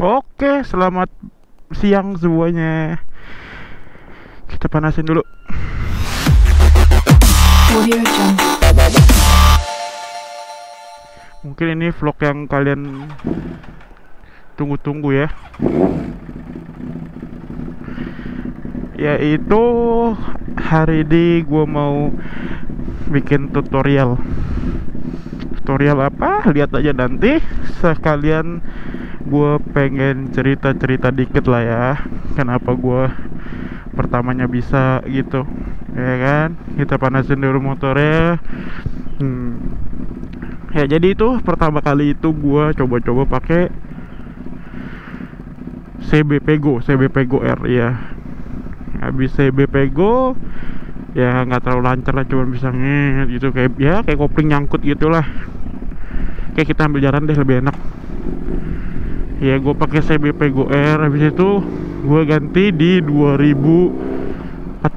Oke, selamat siang semuanya. Kita panasin dulu. Audio Jungle. Mungkin ini vlog yang kalian tunggu-tunggu ya. Yaitu hari ini gue mau bikin tutorial. Tutorial apa? Lihat aja nanti. Sekalian gue pengen cerita-cerita dikit lah ya, kenapa gue pertamanya bisa gitu, ya kan? Kita panasin dulu motornya. Ya jadi itu pertama kali itu gue coba-coba pakai CB Pego R ya. Habis CB Pego ya nggak terlalu lancar lah, cuma bisa gitu, kayak kopling nyangkut gitulah. Kayak kita ambil jalan deh, lebih enak. Ya gue pakai CB Pego R. Habis itu gue ganti di 2014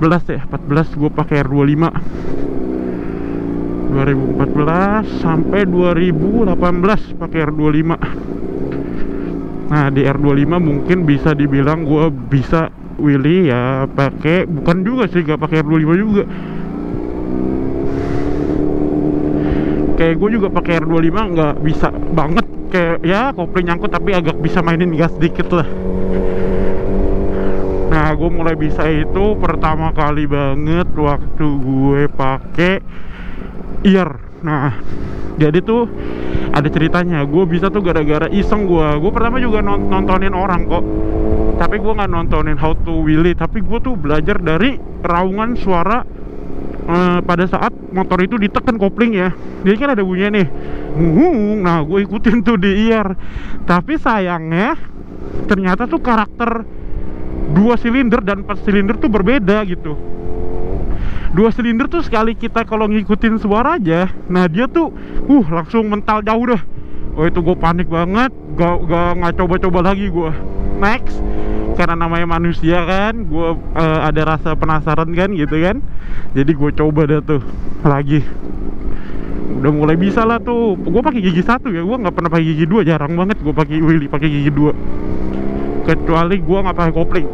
gue pakai R25. 2014 sampai 2018 pakai R25. Nah di R25 mungkin bisa dibilang gue bisa wheelie ya, pakai, bukan juga sih, gak pakai R25 juga. Kayak gue juga pakai R25 nggak bisa banget, kayak ya kopling nyangkut tapi agak bisa mainin gas dikit lah. Nah gue mulai bisa itu pertama kali banget waktu gue pakai ear. Nah jadi tuh ada ceritanya. Gue bisa tuh gara-gara iseng. Gue pertama juga nontonin orang kok, tapi gue nggak nontonin how to wheelie, tapi gue tuh belajar dari raungan suara pada saat motor itu ditekan kopling ya. Jadi kan ada bunyinya nih, nah gue ikutin tuh di ear. Tapi sayangnya ternyata tuh karakter 2 silinder dan 4 silinder tuh berbeda gitu. 2 silinder tuh sekali kita kalau ngikutin suara aja, nah dia tuh langsung mental jauh dah. Oh itu gue panik banget, gak coba-coba lagi gue. Next, karena namanya manusia kan, gue ada rasa penasaran kan gitu kan. Jadi gue coba dah tuh lagi. Udah mulai bisa lah tuh. Gue pakai gigi 1 ya, gue nggak pernah pakai gigi 2. Jarang banget gue pakai wheelie pakai gigi 2. Kecuali gue nggak pakai kopling,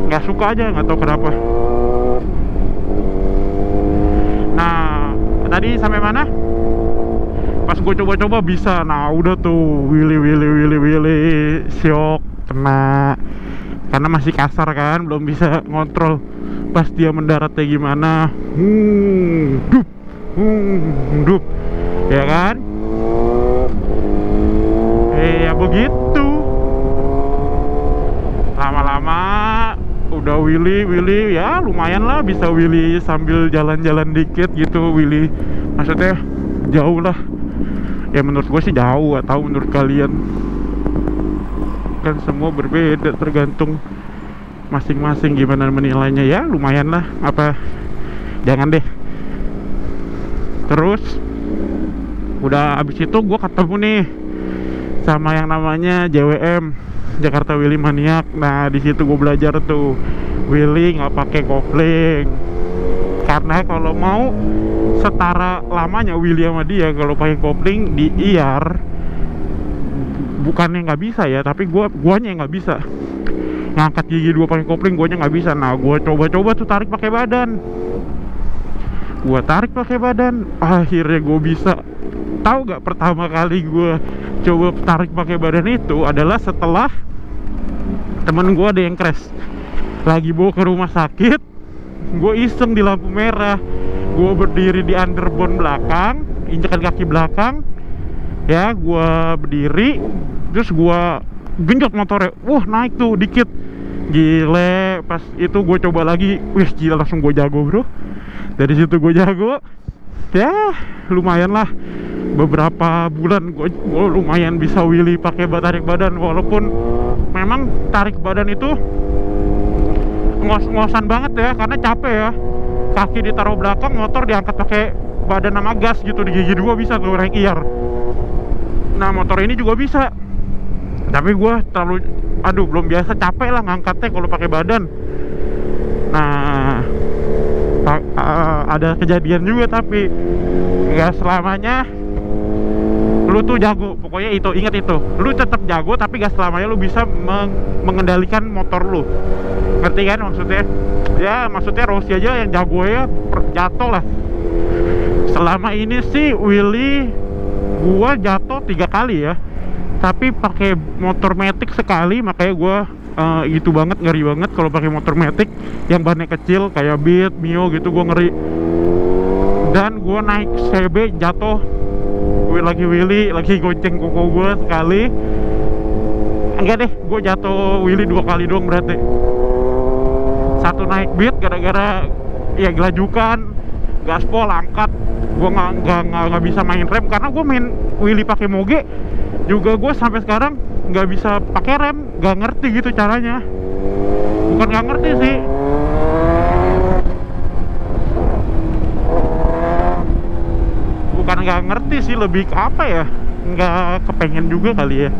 nggak suka aja, nggak tahu kenapa. Nah tadi sampai mana? Pas gue coba-coba bisa. Nah udah tuh wheelie syok, kena. Karena masih kasar kan, belum bisa ngontrol pas dia mendaratnya gimana. Dup, ya kan? Ya begitu. Lama-lama udah wheelie ya lumayan lah, bisa wheelie sambil jalan-jalan dikit gitu. Wheelie maksudnya jauh lah. Ya menurut gue sih jauh, atau menurut kalian kan semua berbeda, tergantung masing-masing gimana menilainya. Ya lumayan lah, apa jangan deh. Terus udah abis itu gue ketemu nih sama yang namanya JWM, Jakarta Wheelie Maniac. Nah di situ gue belajar tuh wheelie nggak pakai kopling, karena kalau mau setara lamanya wheelie sama dia kalau pakai kopling di ear, bukannya nggak bisa ya, tapi guanya yang nggak bisa ngangkat gigi 2 pakai kopling, guanya nggak bisa. Nah gue coba-coba tuh tarik pakai badan. Akhirnya gue bisa. Tahu gak pertama kali gue coba tarik pakai badan itu adalah setelah temen gue ada yang crash, lagi bawa ke rumah sakit. Gue iseng di lampu merah, gue berdiri di underbone belakang, injakan kaki belakang ya, gue berdiri, terus gue genjot motornya, naik tuh dikit. Gile, pas itu gue coba lagi, gila, langsung gue jago bro. Dari situ gue jago, ya lumayan lah. Beberapa bulan gue lumayan bisa wheelie pakai tarik badan, walaupun memang tarik badan itu ngos-ngosan banget ya, karena capek ya. Kaki ditaruh belakang, motor diangkat pakai badan sama gas gitu. Di gigi 2 bisa tuh naik ear. Nah motor ini juga bisa, tapi gue terlalu belum biasa, capek lah ngangkatnya kalau pakai badan. Nah ada kejadian juga, tapi nggak selamanya lu tuh jago. Pokoknya itu, ingat itu, lu tetap jago tapi gak selamanya lu bisa mengendalikan motor lu. Ngerti kan maksudnya? Ya maksudnya Rossi aja yang jago ya jatuh lah. Selama ini sih Willy gua jatuh 3 kali ya, tapi pakai motor matic sekali. Makanya gua gitu banget, ngeri banget kalau pakai motor matic yang bannya kecil kayak Beat, Mio gitu, gua ngeri. Dan gua naik CB jatuh, gue lagi Willy, lagi gonceng koko gue sekali. Enggak deh, gue jatuh Willy 2 kali doang berarti. Satu naik Beat gara-gara ya gelajukan, gaspol angkat. Gue nggak bisa main rem karena gue main Willy pakai moge juga. Gue sampai sekarang nggak bisa pakai rem, nggak ngerti gitu caranya. Bukan nggak ngerti sih, bukan nggak ngerti sih, lebih ke apa ya, nggak kepengen juga kali ya.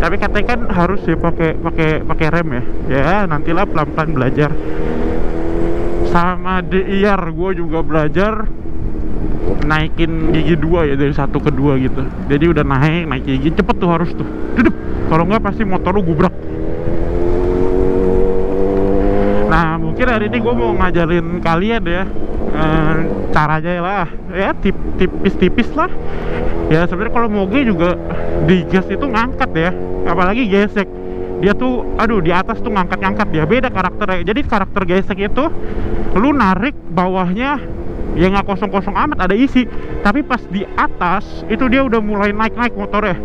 Tapi katanya kan harus ya pakai rem ya. Ya nantilah pelan-pelan belajar. Sama DIR gue juga belajar naikin gigi 2 ya, dari 1 ke 2 gitu. Jadi udah naik gigi cepet tuh, harus tuh dedep, kalau nggak pasti motor lu gubrak. Nah mungkin hari ini gue mau ngajarin kalian ya caranya lah ya, tipis-tipis lah ya. Sebenarnya kalau moge juga di gas itu ngangkat ya, apalagi gesek dia tuh, aduh, di atas tuh ngangkat dia, beda karakternya. Jadi karakter gesek itu lu narik bawahnya ya nggak kosong-kosong amat, ada isi, tapi pas di atas itu dia udah mulai naik motornya.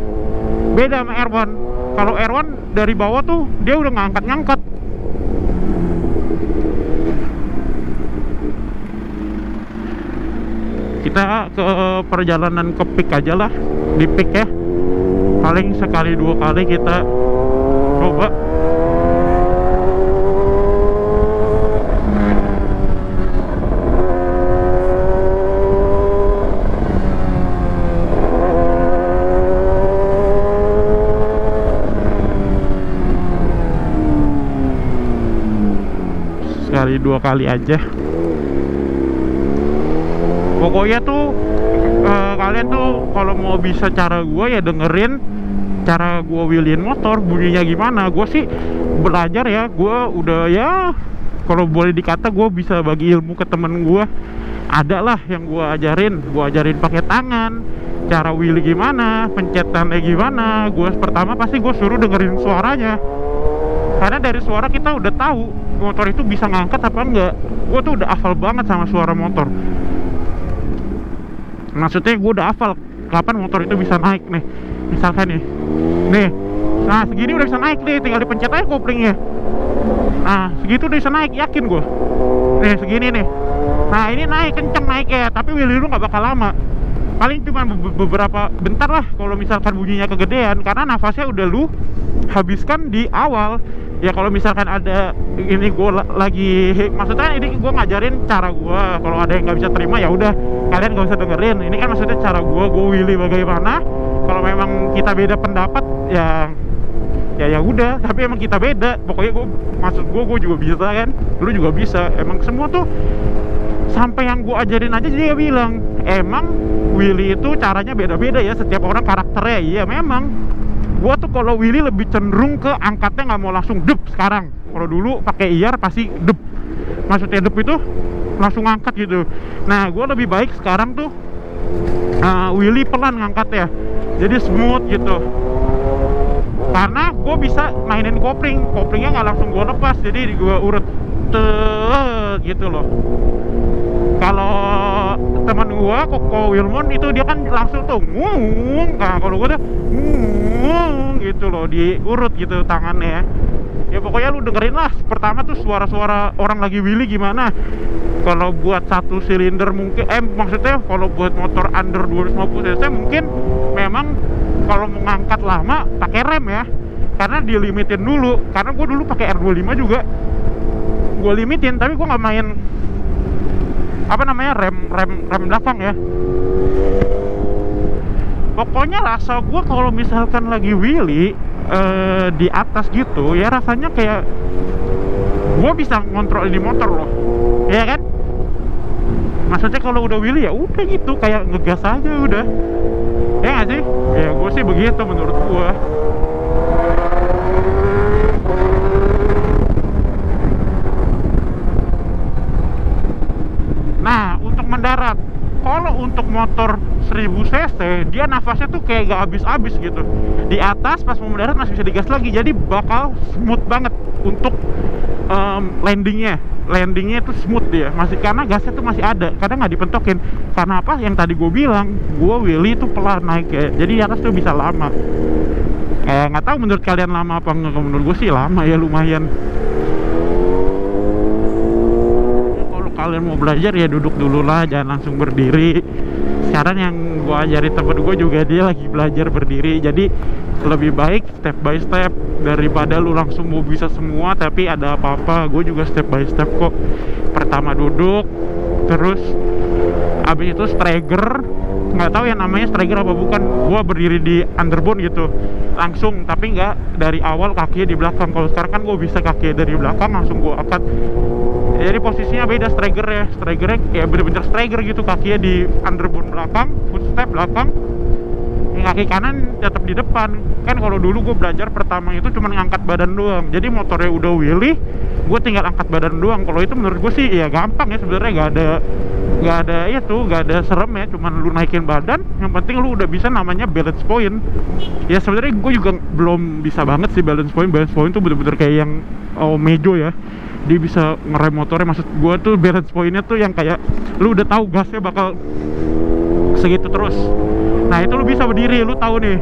Beda sama R1. Kalau R1 dari bawah tuh dia udah ngangkat. Kita ke perjalanan ke Peak aja lah. Di Peak ya, paling sekali 2 kali kita coba. Sekali 2 kali aja. Pokoknya tuh kalian tuh kalau mau bisa cara gue ya dengerin cara gue wheelin motor, bunyinya gimana. Gue sih belajar ya, gue udah ya kalau boleh dikata gue bisa bagi ilmu ke temen gue. Ada lah yang gue ajarin pakai tangan, cara wheelie gimana, pencetannya gimana. Gue pertama pasti gue suruh dengerin suaranya, karena dari suara kita udah tahu motor itu bisa ngangkat apa enggak. Gue tuh udah hafal banget sama suara motor. Maksudnya gue udah hafal kapan motor itu bisa naik nih. Misalkan nih, nah segini udah bisa naik nih, tinggal dipencet aja koplingnya. Nah segitu udah bisa naik, yakin gue. Nih segini nih, nah ini naik kenceng naiknya, tapi wheelie lu nggak bakal lama. Paling cuma beberapa bentar lah kalau misalkan bunyinya kegedean, karena nafasnya udah lu habiskan di awal. Ya kalau misalkan ada ini gue lagi, maksudnya ini gue ngajarin cara gue. Kalau ada yang nggak bisa terima ya udah, kalian nggak usah dengerin. Ini kan maksudnya cara gue wheelie bagaimana. Kalau memang kita beda pendapat ya udah. Tapi emang kita beda. Pokoknya gue juga bisa kan, lu juga bisa. Emang semua tuh sampai yang gue ajarin aja dia bilang emang wheelie itu caranya beda-beda ya, setiap orang karakternya. Iya memang. Gua tuh kalau wheelie lebih cenderung ke angkatnya nggak mau langsung dep sekarang. Kalau dulu pakai IR pasti dep. Maksudnya dep itu langsung ngangkat gitu. Nah, gua lebih baik sekarang tuh wheelie pelan ngangkatnya. Jadi smooth gitu. Karena gue bisa mainin koplingnya nggak langsung gue lepas. Jadi gue urut gitu loh. Kalau teman gua Koko Wilmon itu dia kan langsung tuh ngung. Nah kalau gua tuh ngung gitu loh, diurut gitu tangannya ya. Ya pokoknya lu dengerin lah. Pertama tuh suara-suara orang lagi wheelie gimana. Kalau buat 1 silinder mungkin maksudnya kalau buat motor under 250 cc mungkin memang kalau mau ngangkat lama pakai rem ya. Karena dilimitin dulu. Karena gua dulu pakai R25 juga gua limitin, tapi gua nggak main apa namanya rem belakang ya. Pokoknya rasa gue kalau misalkan lagi wheelie di atas gitu ya, rasanya kayak gue bisa ngontrol di motor loh, ya kan? Maksudnya kalau udah wheelie ya udah gitu, kayak ngegas aja udah, ya nggak sih? Ya gue sih begitu menurut gue. Nah, untuk mendarat, kalau untuk motor 1000 cc, dia nafasnya tuh kayak gak habis-habis gitu. Di atas pas mau mendarat masih bisa digas lagi, jadi bakal smooth banget untuk landingnya. Landingnya itu smooth dia, masih karena gasnya tuh masih ada, kadang nggak dipentokin. Karena apa? Yang tadi gue bilang, gue wheelie tuh pelan naik ya, jadi di atas tuh bisa lama. Nggak tahu menurut kalian lama apa enggak? Menurut gue sih lama ya, lumayan. Kalian mau belajar ya duduk dulu lah, jangan langsung berdiri. Sekarang yang gue ajarin temen gue juga, dia lagi belajar berdiri, jadi lebih baik step by step daripada lu langsung mau bisa semua tapi ada apa-apa. Gue juga step by step kok. Pertama duduk, terus abis itu striker, nggak tahu yang namanya striker apa bukan, gue berdiri di underbone gitu langsung, tapi nggak dari awal kakinya di belakang. Kalau sekarang kan gue bisa kakinya dari belakang langsung gue angkat. Jadi posisinya beda strikernya kayak bener-bener striker gitu, kakinya di underbone belakang, footstep belakang, yang kaki kanan tetap di depan. Kan kalau dulu gue belajar pertama itu cuma ngangkat badan doang, jadi motornya udah wheelie, gue tinggal angkat badan doang. Kalau itu menurut gue sih ya gampang ya sebenarnya, nggak ada serem ya, cuman lu naikin badan, yang penting lu udah bisa namanya balance point. Ya sebenarnya gue juga belum bisa banget sih balance point tuh bener-bener kayak yang Mejo ya, dia bisa ngerem motornya. Maksud gue tuh balance pointnya tuh yang kayak lu udah tahu gasnya bakal segitu terus. Nah itu lu bisa berdiri, lu tahu nih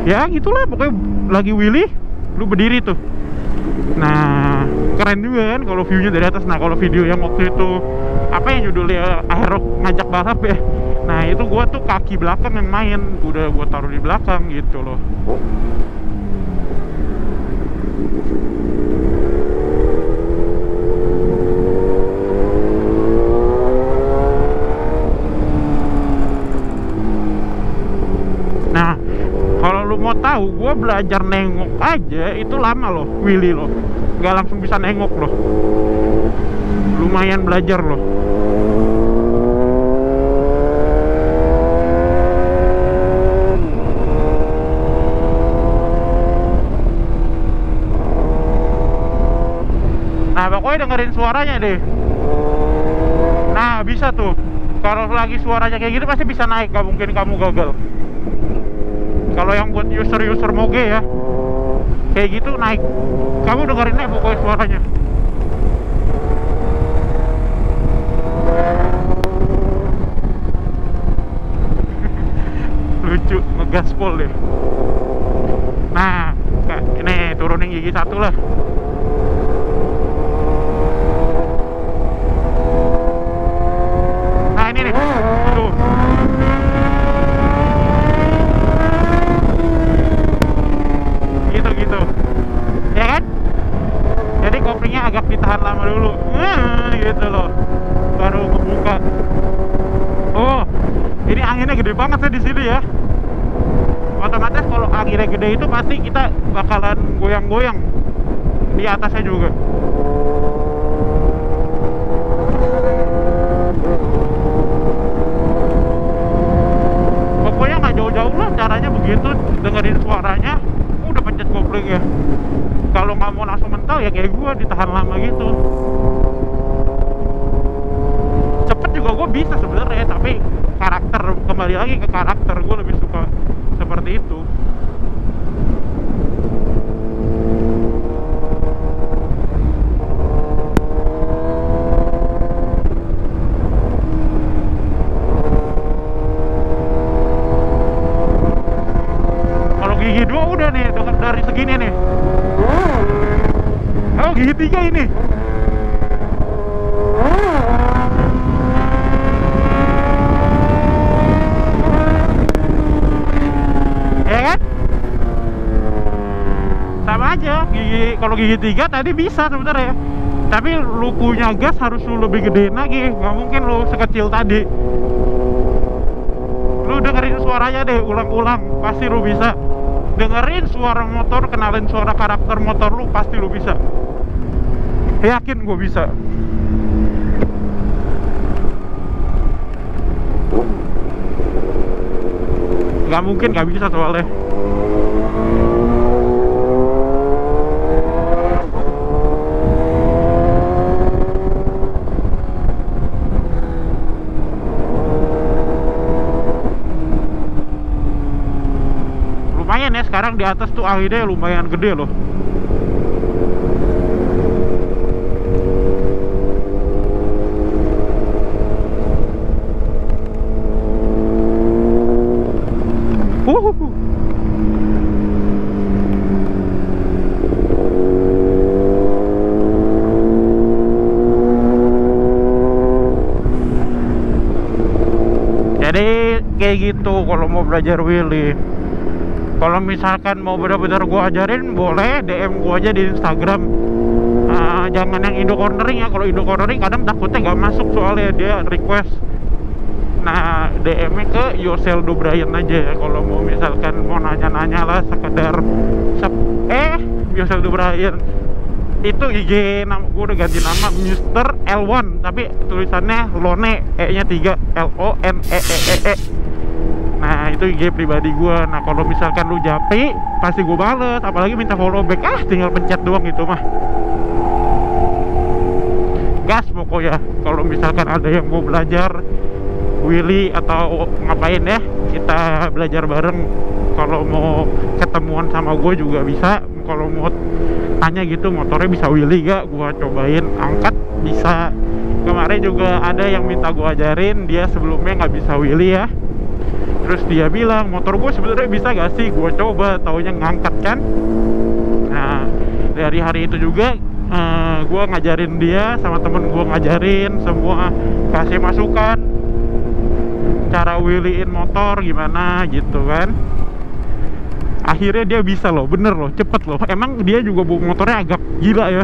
ya gitulah pokoknya, lagi wheelie lu berdiri tuh. Nah keren juga kan kalau viewnya dari atas. Nah kalau video yang waktu itu apa yang judulnya Aero ngajak balap ya, nah itu gua tuh kaki belakang yang main, udah gua taruh di belakang gitu loh. Nah kalau lu mau tahu, gue belajar nengok aja itu lama loh, wheelie loh, nggak langsung bisa nengok loh, lumayan belajar loh. Nah pokoknya dengerin suaranya deh. Nah bisa tuh, kalau lagi suaranya kayak gitu pasti bisa naik, gak mungkin kamu gagal. Kalau yang buat user moge ya, kayak gitu naik. Kamu dengerin aja pokoknya suaranya. Lucu, ngegaspol deh. Nah, ini turunin gigi satu lah. Nah ini nih, tuh. Gitu ya kan, jadi koplingnya agak ditahan lama dulu, gitu loh, baru ngebuka. Oh ini anginnya gede banget sih di sini ya, otomatis kalau anginnya gede itu pasti kita bakalan goyang-goyang di atasnya juga. Pokoknya nggak jauh-jauh lah caranya begitu, dengerin suaranya udah pencet kopling ya. Kalau nggak mau langsung mental ya kayak gue ditahan lama gitu. Cepet juga gue bisa sebenarnya, tapi karakter, kembali lagi ke karakter, gue lebih suka seperti itu. Kalau gigi 2 udah nih, dari segini nih. Oh gigi 3 ini. Ya kan? Sama aja, kalau gigi 3 tadi bisa sebenarnya, tapi lu punya gas harus lu lebih gedein lagi, nggak mungkin lu sekecil tadi. Lu dengerin suaranya deh, ulang-ulang, pasti lu bisa. Dengerin suara motor, kenalin suara karakter motor lu, pasti lu bisa. Yakin gue bisa. nggak mungkin, nggak bisa soalnya. Lumayan ya, sekarang di atas tuh anginnya lumayan gede loh. Jadi kayak gitu kalau mau belajar wheelie. Kalau misalkan mau benar-benar gua ajarin, boleh DM gua aja di Instagram. Jangan yang Indo Cornering ya. Kalau Indo Cornering kadang takutnya nggak masuk soalnya dia request. Nah, DM-nya ke Yoseldo Brian aja. Kalau mau misalkan mau nanya-nanya lah sekedar Yoseldo Brian. Itu IG nama gue udah ganti nama Mr. L1, tapi tulisannya Lone, E-nya 3, L-O-N-E-E-E. Nah, itu IG pribadi gue. Nah, kalau misalkan lu japri, pasti gue bales. Apalagi minta follow back, tinggal pencet doang gitu mah. Gas pokoknya. Kalau misalkan ada yang mau belajar wheelie atau ngapain ya, kita belajar bareng. Kalau mau ketemuan sama gue juga bisa. Kalau mau tanya gitu motornya bisa wheelie gak, gue cobain angkat bisa. Kemarin juga ada yang minta gue ajarin, dia sebelumnya nggak bisa wheelie ya. Terus dia bilang motor gue sebenarnya bisa gak sih, gue coba, taunya ngangkat kan. Nah, dari hari itu juga gue ngajarin dia, sama temen gue ngajarin semua, kasih masukan cara wheeliein motor gimana gitu kan. Akhirnya dia bisa loh, bener loh, cepet loh. Emang dia juga motornya agak gila ya.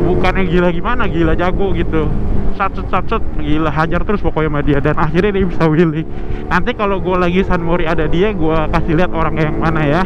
Bukannya gila gimana, gila jago gitu. Satset gila, hajar terus pokoknya sama dia. Dan akhirnya dia bisa wheelie. Nanti kalau gue lagi San Mori ada dia, gue kasih lihat orangnya yang mana ya.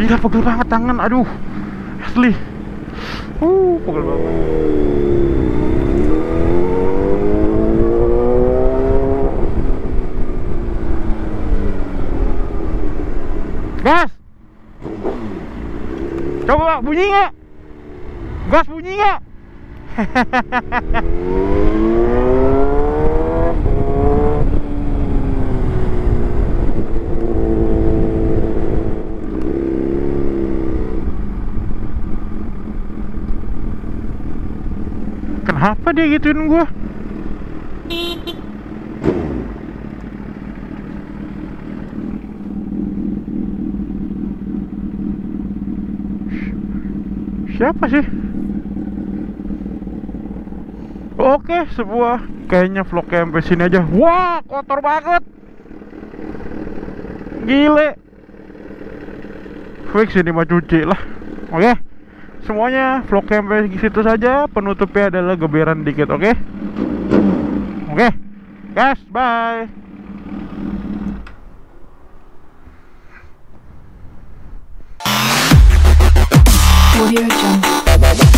Gila, pegel banget tangan, aduh, asli. Pegel banget. Gas! Coba bunyi nggak? Gas bunyi nggak? Kenapa dia gituin gua? Siapa sih? Oke, sebuah kayaknya vlognya sampai sini aja. Wah, kotor banget. Gile. Fix ini mah cuci lah. Oke. Semuanya vlog sampai situ saja. Penutupnya adalah geberan dikit, oke? Oke, guys, bye. Audio Jungle.